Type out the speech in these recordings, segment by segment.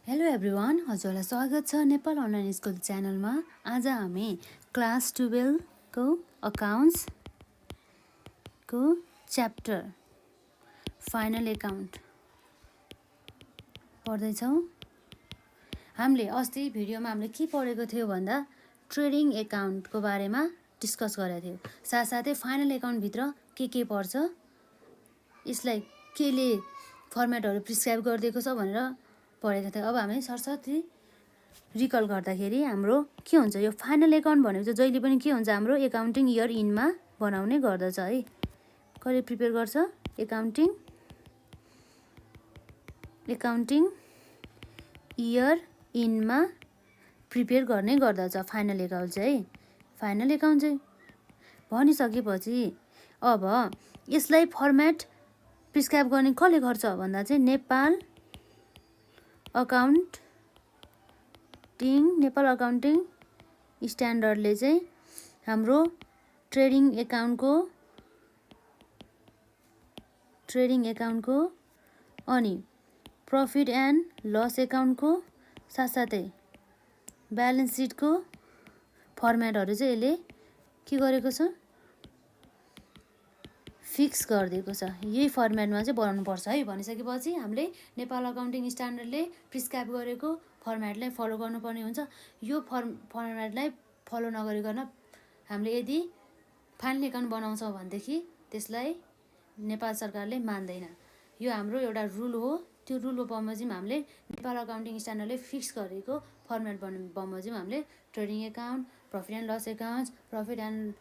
Hello everyone, हजुरलाई स्वागत छ नेपाल अनलाइन स्कुल च्यानलमा। आज हामी क्लास 12 को अकाउन्ट्सको च्याप्टर फाइनल एकाउन्ट पढ्दैछौँ। हामीले अस्ति भिडियोमा हामीले के पढेको थियो भन्दा ट्रेडिङ एकाउन्टको बारेमा डिस्कस गरेको थियो। साथसाथै फाइनल एकाउन्टभित्र के पर्छ, यसलाई केले फर्मेटहरू प्रिस्क्राइब गरिदिएको छ भनेर पढेको थियो। अब हामी सरसर्ती रिकल गर्दाखेरि हाम्रो के हुन्छ, यो फाइनल एकाउन्ट भनेको चाहिँ जहिले पनि के हुन्छ, हाम्रो एकाउन्टिङ इयर इनमा बनाउने गर्दछ है। कहिले प्रिपेयर गर्छ, एकाउन्टिङ इयर इनमा प्रिपेयर गर्ने गर्दछ फाइनल एकाउन्ट चाहिँ। फाइनल एकाउन्ट चाहिँ भनिसकेपछि अब यसलाई फर्मेट प्रिस्क्राइब गर्ने कसले गर्छ भन्दा चाहिँ नेपाल अकाउन्टिङ स्ट्यान्डर्डले चाहिँ हाम्रो ट्रेडिङ एकाउन्टको अनि प्रफिट एन्ड लस एकाउन्टको साथसाथै ब्यालेन्स सिटको फर्मेटहरू चाहिँ यसले के गरेको छ, फिक्स गरिदिएको छ। यही फर्मेटमा चाहिँ बनाउनु पर्छ है भनिसकेपछि हामीले नेपाल अकाउन्टिङ स्ट्यान्डर्डले प्रिस्क्राइब गरेको फर्मेटलाई फलो गर्नुपर्ने हुन्छ। यो फर्मेटलाई फलो नगरिकन हामीले यदि फाइनल एकाउन्ट बनाउँछौँ भनेदेखि त्यसलाई नेपाल सरकारले मान्दैन। यो हाम्रो एउटा रुल हो। त्यो रुल बमोजिम हामीले नेपाल अकाउन्टिङ स्ट्यान्डर्डले फिक्स गरेको फर्मेट बमोजिम हामीले trading account, profit and loss account, profit and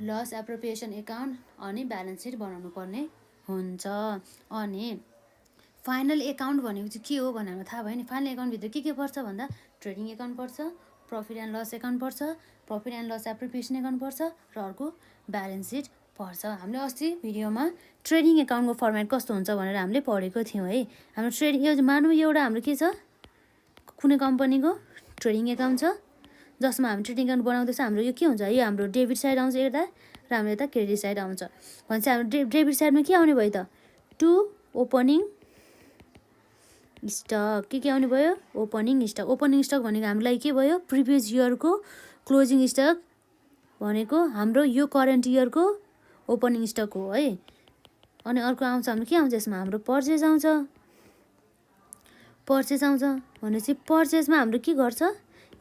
loss appropriation account अनि ब्यालेन्स सिट बनाउनु पर्ने हुन्छ। अनि फाइनल एकाउन्ट भनेको चाहिँ के हो भनेर थाहा भयो नि। फाइनल एकाउन्टभित्र के पर्छ भन्दा ट्रेडिङ एकाउन्ट पर्छ, प्रफिट एन्ड लस एकाउन्ट पर्छ, profit and loss appropriation account पर्छ र अर्को ब्यालेन्स सिट पर्छ। हामीले अस्ति भिडियोमा ट्रेडिङ एकाउन्टको फर्मेट कस्तो हुन्छ भनेर हामीले पढेको थियौँ है। हाम्रो ट्रेडिङ यो मानौँ एउटा हाम्रो के छ, कुनै कम्पनीको ट्रेडिङ एकाउन्ट छ जसमा हामी ट्रेडिङ एकाउन्ट बनाउँदैछ। हाम्रो यो के हुन्छ, यो हाम्रो डेबिट साइड आउँछ यता र हाम्रो यता क्रेडिट साइड आउँछ भनेपछि हाम्रो डेबिट साइडमा के आउने भयो त, टु ओपनिङ स्टक। के आउने भयो, ओपनिङ स्टक। ओपनिङ स्टक भनेको हाम्रो लागि के भयो, प्रिभियस इयरको क्लोजिङ स्टक भनेको हाम्रो यो करेन्ट इयरको ओपनिङ स्टक हो है। अनि अर्को आउँछ हाम्रो के आउँछ, यसमा हाम्रो पर्चेज आउँछ भनेपछि पर्चेजमा हाम्रो के गर्छ,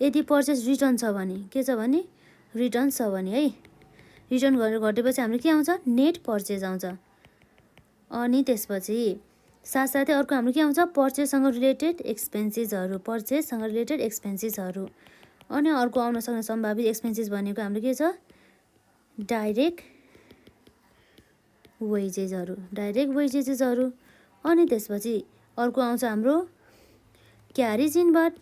यदि पर्चेज रिटर्न छ भने के छ भने रिटर्न छ भने है, रिटर्न गरेर घटेपछि हाम्रो के आउँछ, नेट पर्चेज आउँछ। अनि त्यसपछि साथसाथै अर्को हाम्रो के आउँछ, पर्चेजसँग रिलेटेड एक्सपेन्सेसहरू। अनि अर्को आउन सक्ने सम्भावित एक्सपेन्सेस भनेको हाम्रो के छ, डाइरेक्ट वेजेसहरू। अनि त्यसपछि अर्को आउँछ हाम्रो क्यारेज इनवर्ड।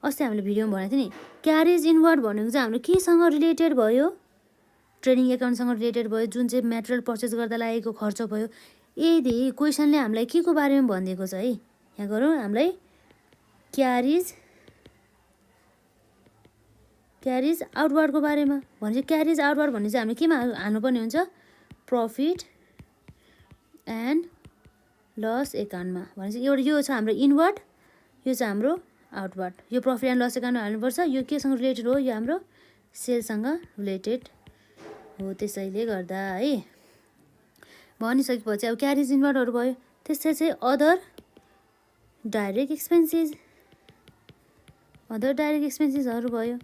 अस्ति हामीले भिडियोमा भनेको थियो नि, क्यारेज इनवर्ड भनेको चाहिँ हाम्रो केसँग रिलेटेड भयो, ट्रेडिङ एकाउन्टसँग रिलेटेड भयो, जुन चाहिँ मेटेरियल पर्चेस गर्दा लागेको खर्च भयो। यदि क्वेसनले हामीलाई के को बारेमा भनिदिएको छ है, यहाँ गरौँ, हामीलाई क्यारेज आउटवर्डको बारेमा भनेपछि क्यारेज आउटवर्ड भने चाहिँ हामीले केमा हाल्नुपर्ने हुन्छ, प्रफिट एन्ड लस एकाउन्टमा। भनेपछि एउटा यो छ हाम्रो इनवर्ड, यो छ हाम्रो आउटवर्ड। यो प्रफिट एन्ड लस एकाउन्टमा हाल्नुपर्छ। यो केसँग रिलेटेड हो, यो हाम्रो सेलसँग रिलेटेड हो। त्यसैले गर्दा है भनिसकेपछि अब क्यारेज इनवर्डहरू भयो। त्यसै चाहिँ अदर डाइरेक्ट एक्सपेन्सेसहरू भयो।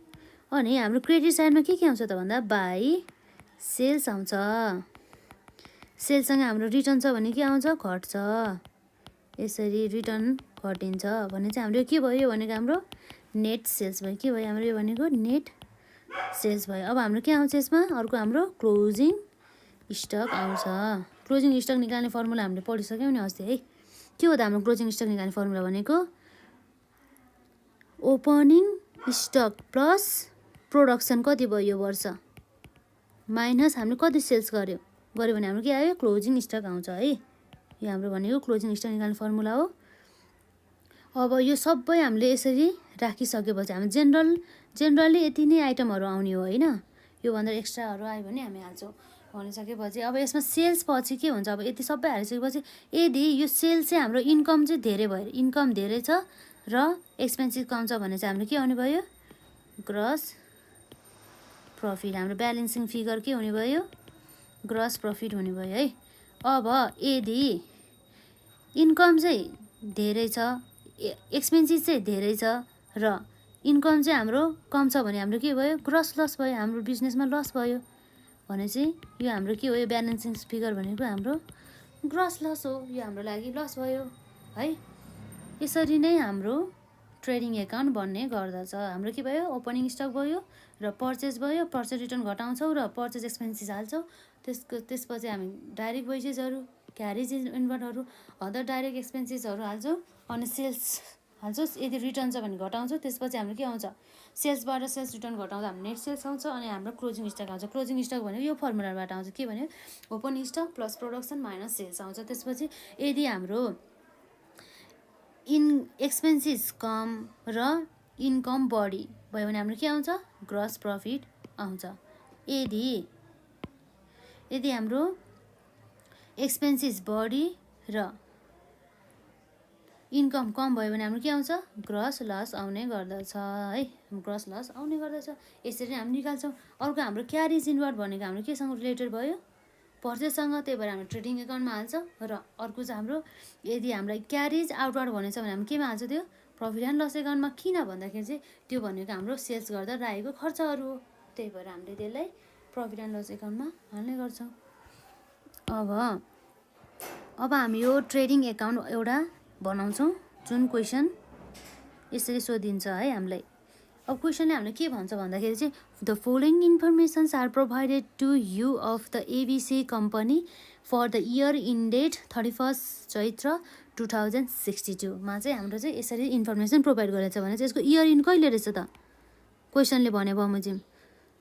अनि हाम्रो क्रेडिट साइडमा के आउँछ त भन्दा बाई सेल्स आउँछ। सेलसँग हाम्रो रिटर्न छ भने के आउँछ, घट्छ। यसरी रिटर्न घटिन्छ भने चाहिँ हाम्रो के भयो भनेको, हाम्रो नेट सेल्स भयो। के भयो हाम्रो यो भनेको नेट सेल्स भयो। अब हाम्रो के आउँछ यसमा, अर्को हाम्रो क्लोजिङ स्टक आउँछ। क्लोजिङ स्टक निकाल्ने फर्मुला हामीले पढिसक्यौँ नि अस्ति है। के हो त हाम्रो क्लोजिङ स्टक निकाल्ने फर्मुला भनेको, ओपनिङ स्टक प्लस प्रोडक्सन कति भयो यो वर्ष माइनस हामीले कति सेल्स गऱ्यो भने हाम्रो के आयो, क्लोजिङ स्टक आउँछ है। यो हाम्रो भनेको क्लोजिङ स्टक निकाल्ने फर्मुला हो। अब यो सबै हामीले यसरी राखिसकेपछि हामी जेनरली यति नै आइटमहरू आउने हो होइन। योभन्दा एक्स्ट्राहरू आयो भने हामी हाल्छौँ। भनिसकेपछि अब यसमा सेल्स पछि के हुन्छ, अब यति सबै हालिसकेपछि यदि यो सेल्स चाहिँ हाम्रो इन्कम चाहिँ धेरै भयो, इन्कम धेरै छ र एक्सपेन्सेस कम छ भने चाहिँ हाम्रो के आउने भयो, ग्रस प्रफिट। हाम्रो ब्यालेन्सिङ फिगर के हुने भयो, ग्रस प्रफिट हुने भयो है। अब यदि इन्कम चाहिँ धेरै छ, एक्सपेन्सेस चाहिँ धेरै छ र इन्कम चाहिँ हाम्रो कम छ भने हाम्रो के भयो, ग्रस लस भयो, हाम्रो बिजनेसमा लस भयो भने चाहिँ यो हाम्रो के हो, यो ब्यालेन्सिङ फिगर भनेको हाम्रो ग्रस लस हो, यो हाम्रो लागि लस भयो है। यसरी नै हाम्रो ट्रेडिङ एकाउन्ट बन्ने गर्दछ। हाम्रो के भयो, ओपनिङ स्टक भयो र पर्चेस भयो, पर्चेस रिटर्न घटाउँछौँ र पर्चेस एक्सपेन्सेस हाल्छौँ। त्यसपछि हामी डाइरेक्ट वेजेसहरू, क्यारेज इनवर्डहरू, अदर डाइरेक्ट एक्सपेन्सेसहरू हाल्छौँ अनि सेल्स हाल्छौँ। यदि रिटर्न छ भने घटाउँछौँ। त्यसपछि हाम्रो के आउँछ, सेल्सबाट सेल्स रिटर्न घटाउँदा हाम्रो नेट सेल्स आउँछ अनि हाम्रो क्लोजिङ स्टक आउँछ। क्लोजिङ स्टक भनेको यो फर्मुलाबाट आउँछ, के भन्यो, opening stock plus production minus sales आउँछ। त्यसपछि यदि हाम्रो एक्सपेन्सेस कम र इन्कम बढी भयो भने हाम्रो के आउँछ, ग्रस प्रफिट आउँछ। यदि हाम्रो एक्सपेन्सेस बढी र इन्कम कम भयो भने हाम्रो के आउँछ, ग्रस लस आउने गर्दछ है, ग्रस लस आउने गर्दछ। यसरी हामी निकाल्छौँ। अर्को हाम्रो क्यारेज इनवर्ड भनेको हाम्रो केसँग रिलेटेड भयो, पर्चेससँग, त्यही भएर हाम्रो ट्रेडिङ एकाउन्टमा हाल्छ। र अर्को चाहिँ हाम्रो यदि हामीलाई क्यारेज आउटवर्ड भनेछ भने हामी केमा हाल्छ, त्यो प्रफिट एन्ड लस एकाउन्टमा। किन भन्दाखेरि चाहिँ त्यो भनेको हाम्रो सेल्स गर्दा लागेको खर्चहरू हो, त्यही भएर हामीले त्यसलाई प्रफिट एन्ड लस एकाउन्टमा हाल्ने गर्छौँ। अब हामी यो ट्रेडिङ एकाउन्ट एउटा बनाउँछौँ, जुन क्वेसन यसरी सोधिन्छ है हामीलाई। अब क्वेसनले हामीलाई के भन्छ भन्दाखेरि चाहिँ the following informations are provided to you of the ABC company for the year ended 31 Chaitra 2062 मा चाहिँ हाम्रो चाहिँ यसरी इन्फर्मेसन प्रोभाइड गरेछ भने चाहिँ यसको इयर इन कहिले रहेछ त, क्वेसनले भने बमोजिम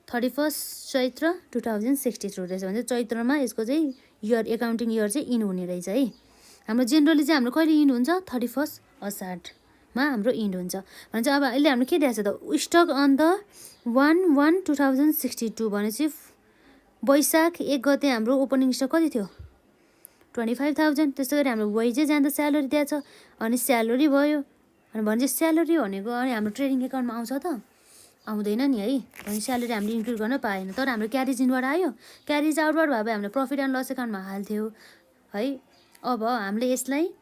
31 चैत्र 2062 रहेछ भने चाहिँ चैत्रमा यसको चाहिँ इयर, एकाउन्टिङ इयर चाहिँ इन हुने रहेछ है। हाम्रो जेनरली चाहिँ हाम्रो कहिले इन्ड हुन्छ, 31 असाढमा हाम्रो इन्ड हुन्छ भने चाहिँ अब अहिले हाम्रो के दिएको छ त, स्टक अन द 1/1/2062 भनेपछि वैशाख 1 गते हाम्रो ओपनिङ स्टक कति थियो, 25,000। त्यस्तै गरी हाम्रो वेजेस जाँदा स्यालेरी दिएको छ अनि स्यालेरी भयो अनि भने चाहिँ स्यालेरी भनेको अनि हाम्रो ट्रेडिङ एकाउन्टमा आउँछ त, आउँदैन नि है। भने स्यालेरी हामीले इन्क्लुड गर्न पाएन। तर हाम्रो क्यारेज इनबाट आयो, क्यारेज आउटबाट भयो हामीले प्रफिट एन्ड लस एकाउन्टमा हाल्थ्यो है। अब हामीले यसलाई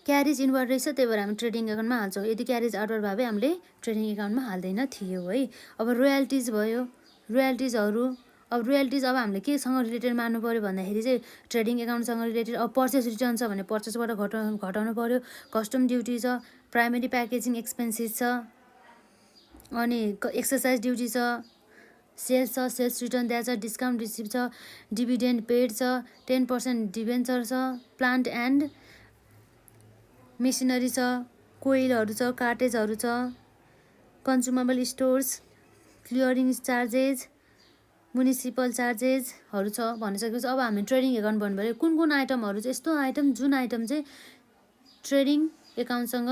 क्यारेज इनवर्ड रहेछ, त्यही भएर हामी ट्रेडिङ एकाउन्टमा हाल्छौँ। यदि क्यारेज आउटवर्ड भए हामीले ट्रेडिङ एकाउन्टमा हाल्दैन थियो है। अब रोयल्टिज भयो, रोयल्टिजहरू, अब रोयल्टिज अब हामीले केसँग रिलेटेड मान्नु पऱ्यो भन्दाखेरि चाहिँ ट्रेडिङ एकाउन्टसँग रिलेटेड। अब पर्चेस रिटर्न छ भने पर्चेसबाट घटाउनु पऱ्यो, कस्टम ड्युटी छ, प्राइमेरी प्याकेजिङ एक्सपेन्सेस छ, अनि एक्सर्साइज ड्युटी छ, सेल्स छ, सेल्स रिटर्न दिएको छ, डिस्काउन्ट रिसिभ छ, डिभिडेन्ड पेड छ, 10% डिभेन्चर छ, प्लान्ट एन्ड मेसिनरी छ, कोइलहरू छ, कार्टेजहरू छ, consumable stores, clearing charges, municipal चार्जेसहरू छ भनिसकेपछि अब हामी ट्रेडिङ एकाउन्ट भन्नु पऱ्यो। कुन कुन आइटमहरू चाहिँ यस्तो आइटम जुन आइटम चाहिँ ट्रेडिङ एकाउन्टसँग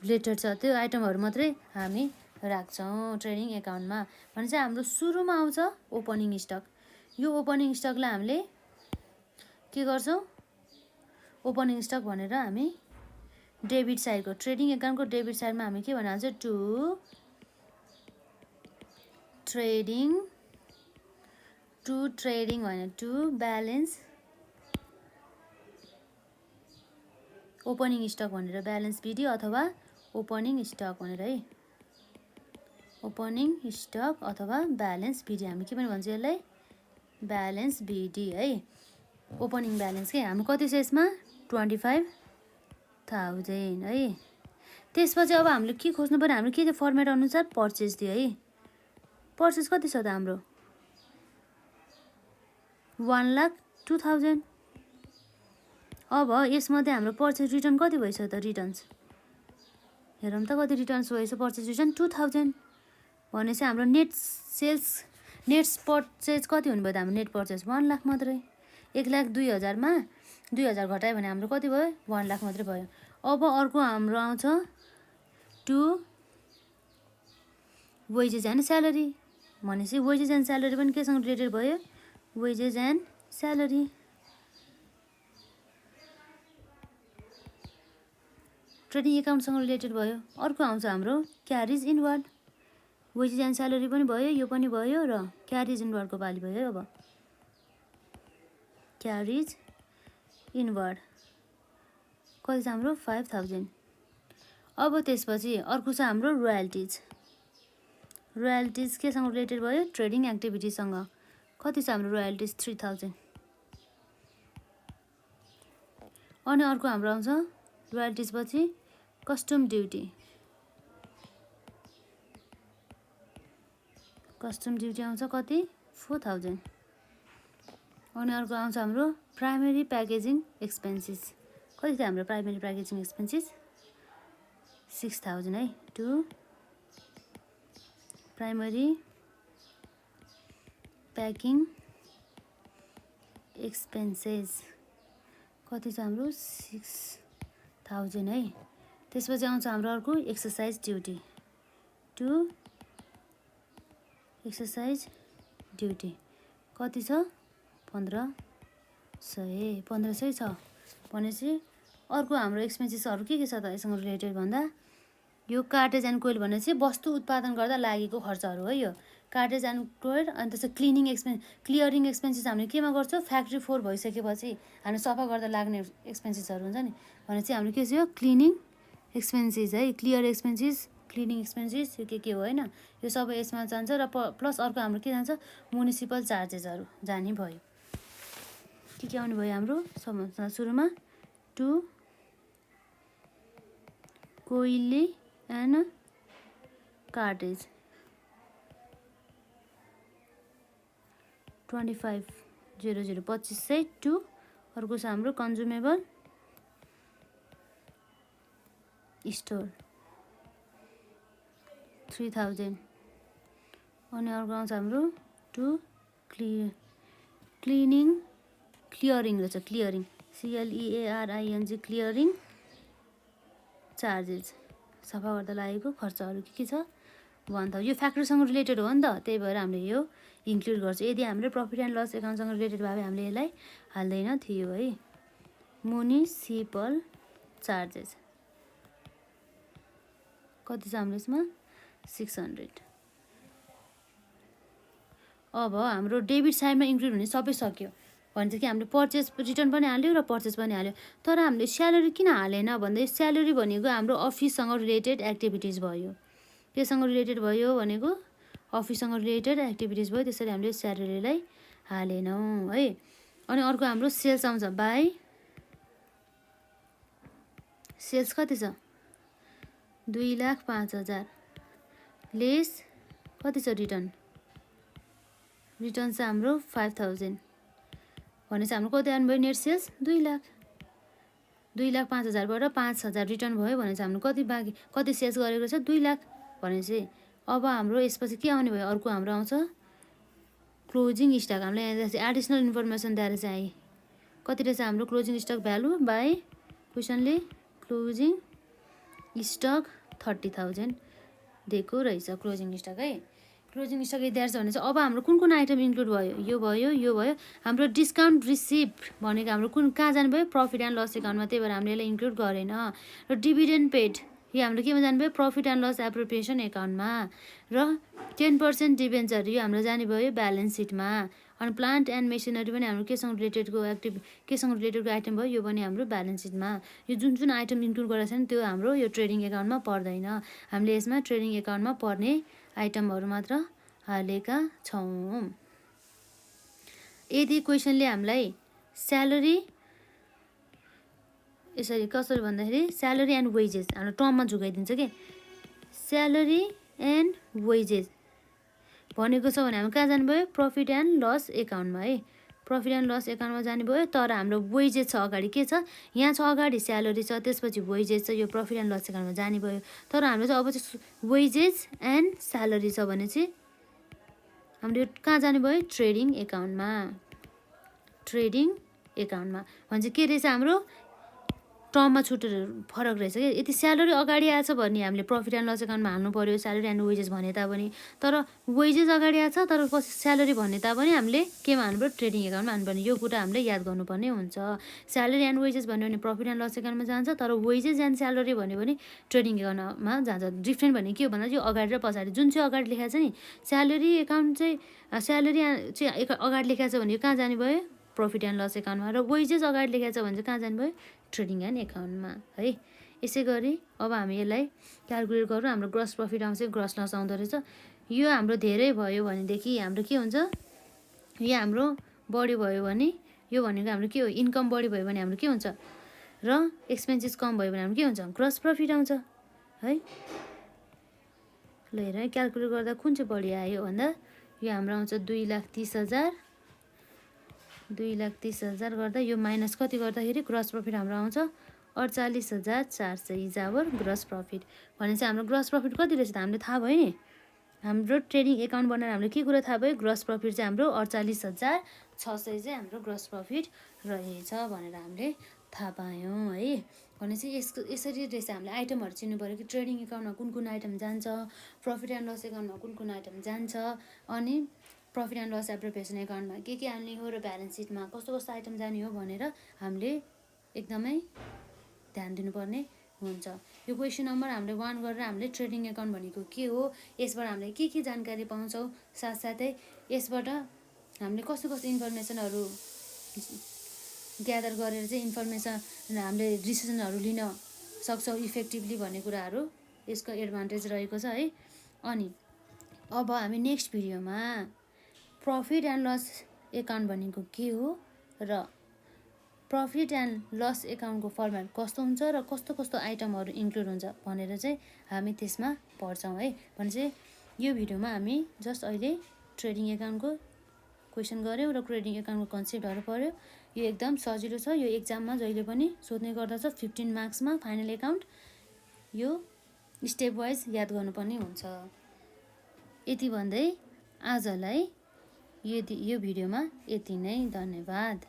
रिलेटेड छ त्यो आइटमहरू मात्रै हामी राख्छौँ ट्रेडिङ एकाउन्टमा। भने चाहिँ हाम्रो सुरुमा आउँछ ओपनिङ स्टक। यो ओपनिङ स्टकलाई हामीले के गर्छौँ, ओपनिङ स्टक भनेर हामी डेबिट साइडको, ट्रेडिङ एकाउन्टको डेबिट साइडमा हामी के भन्न हाल्छौँ, टु ट्रेडिङ भने टु ब्यालेन्स ओपनिङ स्टक भनेर ब्यालेन्स बिडी अथवा ओपनिङ स्टक भनेर है, ओपनिङ स्टक अथवा ब्यालेन्स बिडी हामी के पनि भन्छ यसलाई, ब्यालेन्स बिडी है। ओपनिङ ब्यालेन्स के हाम्रो कति छ यसमा, 25,000 है। त्यसपछि अब हामीले के खोज्नु पर्यो, हाम्रो के थियो फर्मेट अनुसार पर्चेस दियो है। पर्चेस कति छ त हाम्रो, 1,02,000। अब यसमध्ये हाम्रो पर्चेस रिटर्न कति भएछ त, रिटर्न्स हेरौँ त कति रिटर्न्स भएछ, पर्चेस रिटर्न 2,000 भनेपछि हाम्रो नेट सेल्स, नेट पर्चेस कति हुनुभयो त, हाम्रो नेट पर्चेस 1 लाख मात्रै। 1,02,000मा 2,000 घटायो भने हाम्रो कति भयो, 1 लाख मात्रै भयो। अब अर्को हाम्रो आउँछ टु वेजेस एन्ड स्यालेरी भनेपछि वेजेस एन्ड स्यालेरी पनि केसँग रिलेटेड भयो, वेजेस एन्ड स्यालेरी। ट्रेडिङ एकाउन्टसँग रिलेटेड भयो। अर्को आउँछ हाम्रो carriage inward. Wages and salary पनि भयो, यो पनि भयो र क्यारिज इनवर्डको पाली भयो। अब क्यारिज इनवर्ड कति छ हाम्रो 5000। अब त्यसपछि अर्को छ हाम्रो रोयल्टिज। रोयल्टिज केसँग रिलेटेड भयो? ट्रेडिङ एक्टिभिटीसँग। कति छ हाम्रो रोयल्टिज 3000। अनि अर्को हाम्रो आउँछ रोयल्टिज पछि कस्टम ड्युटी। कस्टम ड्युटी आउँछ कति 4000। अनि अर्को आउँछ हाम्रो प्राइमेरी प्याकेजिङ एक्सपेन्सेस। कति छ हाम्रो प्राइमेरी प्याकेजिङ एक्सपेन्सेस 6000 है। टु प्राइमेरी प्याकिङ एक्सपेन्सेस कति छ हाम्रो 6000 है। त्यसपछि आउँछ हाम्रो अर्को excise duty. To excise duty कति छ 1500 छ। भनेपछि अर्को हाम्रो एक्सपेन्सेसहरू के छ त यससँग रिलेटेड भन्दा यो कार्टेज एन्ड कोइल भनेपछि वस्तु उत्पादन गर्दा लागेको खर्चहरू हो यो कार्टेज एन्ड कोइल। अनि त्यसपछि क्लियरिङ एक्सपेन्सेस हामीले केमा गर्छौँ? फ्याक्ट्री फोर भइसकेपछि हामी सफा गर्दा लाग्ने एक्सपेन्सेसहरू हुन्छ नि। भनेपछि हाम्रो के छ यो क्लिनिङ एक्सपेन्सेस है। क्लियर एक्सपेन्सेस, क्लिनिङ एक्सपेन्सेस यो के हो होइन, यो सबै यसमा जान्छ। र प्लस अर्को हाम्रो के जान्छ? म्युनिसिपल चार्जेसहरू जाने भयो। के आउने भयो हाम्रो सुरुमा? To coil and cartage 2500 2500 to अर्को छ हाम्रो कन्ज्युमेबल स्टोर 3000। अनि अर्को आउँछ हाम्रो टु क्लियरिङ रहेछ। क्लियरिङ CLEARING क्लियरिङ चार्जेस सफा गर्दा लागेको खर्चहरू के छ 1000। यो फ्याक्ट्रीसँग रिलेटेड हो नि त, त्यही भएर हामीले यो इन्क्लुड गर्छ। यदि हाम्रो प्रफिट एन्ड लस एकाउन्टसँग रिलेटेड भए हामीले यसलाई हाल्दैन थियो है। म्युनिसिपल चार्जेस कति छ हाम्रो यसमा 600। अब हाम्रो डेबिट साइडमा इन्क्लुड हुने सबै सक्यो। भन्छ कि हामीले पर्चेस रिटर्न पनि हाल्यो र पर्चेस पनि हाल्यो। तर हामीले स्यालेरी किन हालेन भन्दा स्यालेरी भनेको हाम्रो अफिससँग रिलेटेड एक्टिभिटिज भयो। केसँग रिलेटेड भयो भनेको अफिससँग रिलेटेड एक्टिभिटिज भयो। त्यसरी हामीले स्यालेरीलाई हालेनौँ है। अनि अर्को हाम्रो सेल्स आउँछ। बाई सेल्स कति छ 2,05,000 लेस कति छ रिटर्न छ हाम्रो 5000। भनेपछि हाम्रो कति आउनु भयो? Net sales 2 lakh. 2,05,000 बाट 5,000 रिटर्न भयो भनेपछि हाम्रो कति बाँकी कति सेल्स गरेको छ 2 लाख। भनेपछि अब हाम्रो यसपछि के आउने भयो? अर्को हाम्रो आउँछ क्लोजिङ स्टक। हामीलाई यहाँ एडिसनल इन्फर्मेसन दिएर चाहिँ कति रहेछ हाम्रो क्लोजिङ स्टक भ्यालु बाई क्वेसनले क्लोजिङ स्टक 30,000 दिएको रहेछ क्लोजिङ स्टक है। क्लोजिङ स्टक यदि छ भने चाहिँ अब हाम्रो कुन आइटम इन्क्लुड भयो? यो भयो, यो भयो। हाम्रो डिस्काउन्ट रिसिप्ट भनेको हाम्रो कहाँ जानु भयो? प्रफिट एन्ड लस एकाउन्टमा। त्यही भएर हामीले यसलाई इन्क्लुड गरेन। र डिभिडेन्ड पेड यो हाम्रो केमा जानुभयो? प्रफिट एन्ड लस एप्रोप्रिएसन एकाउन्टमा। र 10% डिभेन्चर यो हाम्रो जाने भयो ब्यालेन्स सिटमा। अनि प्लान्ट एन्ड मेसिनरी पनि हाम्रो केसँग रिलेटेडको आइटम भयो, यो पनि हाम्रो ब्यालेन्स सिटमा। यो जुन आइटम इन्क्लुड गरेको छ नि त्यो हाम्रो यो ट्रेडिङ एकाउन्टमा पर्दैन। हामीले यसमा ट्रेडिङ एकाउन्टमा पर्ने आइटमहरू मात्र हालेका छौँ। यदि क्वेसनले हामीलाई स्यालेरी यसरी कसरी भन्दाखेरि स्यालेरी एन्ड वेजेस हाम्रो टर्ममा झुकाइदिन्छ के स्यालेरी एन्ड वेजेस भनेको छ भने हामी कहाँ जानुभयो? प्रफिट एन्ड लस एकाउन्टमा है। प्रफिट एन्ड लस एकाउन्टमा जाने भयो। तर हाम्रो वेजेस छ अगाडि के छ? यहाँ छ अगाडि स्यालेरी छ, त्यसपछि वेजेस छ। यो प्रफिट एन्ड लस एकाउन्टमा जाने भयो। तर हाम्रो चाहिँ अब चाहिँ वेजेस एन्ड स्यालेरी छ भने चाहिँ हाम्रो कहाँ जाने भयो? ट्रेडिङ एकाउन्टमा। ट्रेडिङ एकाउन्टमा भनेपछि के रहेछ हाम्रो टर्ममा छुटेर फरक रहेछ क्या। यति स्यालेरी अगाडि आएछ भने हामीले प्रफिट एन्ड लस एकाउन्टमा हाल्नु पर्यो स्यालेरी एन्ड वेजेस भने तापनि, तर वेजेस अगाडि आएछ तर पछि स्यालेरी भने तापनि हामीले केमा हाल्नु पर्यो ट्रेडिङ एकाउन्टमा हाल्नुपर्ने। यो कुरा हामीले याद गर्नुपर्ने हुन्छ। स्यालेरी एन्ड वेजेस भन्यो भने प्रफिट एन्ड लस एकाउन्टमा जान्छ, तर वेजेस एन्ड स्यालेरी भन्यो भने ट्रेडिङ एकाउन्टमा जान्छ। डिफ्रेन्ट भने के हो भन्दा यो अगाडि र पछाडि जुन चाहिँ अगाडि लेखाएको छ नि स्यालेरी एकाउन्ट चाहिँ स्यालेरी चाहिँ अगाडि लेखाएको छ भने यो कहाँ जाने भयो प्रफिट एन्ड लस एकाउन्टमा, र वेजेस अगाडि लेखाएको छ भने चाहिँ कहाँ जाने भयो ट्रेडिङ एन्ड एकाउन्टमा है। यसै गरी अब हामी यसलाई क्यालकुलेट गरौँ। हाम्रो ग्रस प्रफिट आउँछ ग्रस लस आउँदो रहेछ। यो हाम्रो धेरै भयो भनेदेखि हाम्रो के हुन्छ, यो हाम्रो बढी भयो भने यो भनेको हाम्रो के हो इन्कम बढी भयो भने हाम्रो के हुन्छ र एक्सपेन्सेस कम भयो भने हाम्रो के हुन्छ ग्रस प्रफिट आउँछ है। ल हेर क्यालकुलेट गर्दा कुन चाहिँ बढी आयो भन्दा यो हाम्रो आउँछ 2,30,000 2,30,000 गर्दा यो माइनस कति गर्दाखेरि ग्रस प्रफिट हाम्रो आउँछ 48,400 इज आवर ग्रस प्रफिट। भनेपछि हाम्रो ग्रस प्रफिट कति रहेछ त हामीले थाहा भयो नि। हाम्रो ट्रेडिङ एकाउन्ट बनाएर हामीले के कुरा थाहा भयो ग्रस प्रफिट चाहिँ हाम्रो 48,600 चाहिँ हाम्रो ग्रस प्रफिट रहेछ भनेर हामीले थाहा पायौँ है। भनेपछि यसरी रहेछ हामीले आइटमहरू चिन्नु पऱ्यो कि ट्रेडिङ एकाउन्टमा कुन कुन आइटम जान्छ, प्रफिट एन्ड लस एकाउन्टमा कुन कुन आइटम जान्छ, अनि प्रफिट एन्ड लस एप्रोप्रिएसन एकाउन्टमा के हाल्ने हो र ब्यालेन्स सिटमा कस्तो कस्तो आइटम जाने हो भनेर हामीले एकदमै ध्यान दिनुपर्ने हुन्छ। यो क्वेसन नम्बर हामीले 1 गरेर हामीले ट्रेडिङ एकाउन्ट भनेको के हो, यसबाट हामीले के जानकारी पाउँछौँ, साथसाथै यसबाट हामीले कस्तो कस्तो इन्फर्मेसनहरू ग्यादर गरेर चाहिँ इन्फर्मेसन हामीले डिसिजनहरू लिन सक्छौँ इफेक्टिभली भन्ने कुराहरू यसको एडभान्टेज रहेको छ है। अनि अब हामी नेक्स्ट भिडियोमा प्रफिट एन्ड लस एकाउन्ट भनेको के हो र प्रफिट एन्ड लस एकाउन्टको फर्मेट कस्तो हुन्छ र कस्तो कस्तो आइटमहरू इन्क्लुड हुन्छ भनेर चाहिँ हामी त्यसमा पढ्छौँ है। भने चाहिँ यो भिडियोमा हामी जस्ट अहिले ट्रेडिङ एकाउन्टको क्वेसन गऱ्यौँ र ट्रेडिङ एकाउन्टको कन्सेप्टहरू पढ्यौँ। यो एकदम सजिलो छ, यो एक्जाममा जहिले पनि सोध्ने गर्दछ 15 मार्क्समा फाइनल एकाउन्ट। यो स्टेप वाइज याद गर्नुपर्ने हुन्छ। यति भन्दै आजलाई यो भिडियोमा यति नै, धन्यवाद।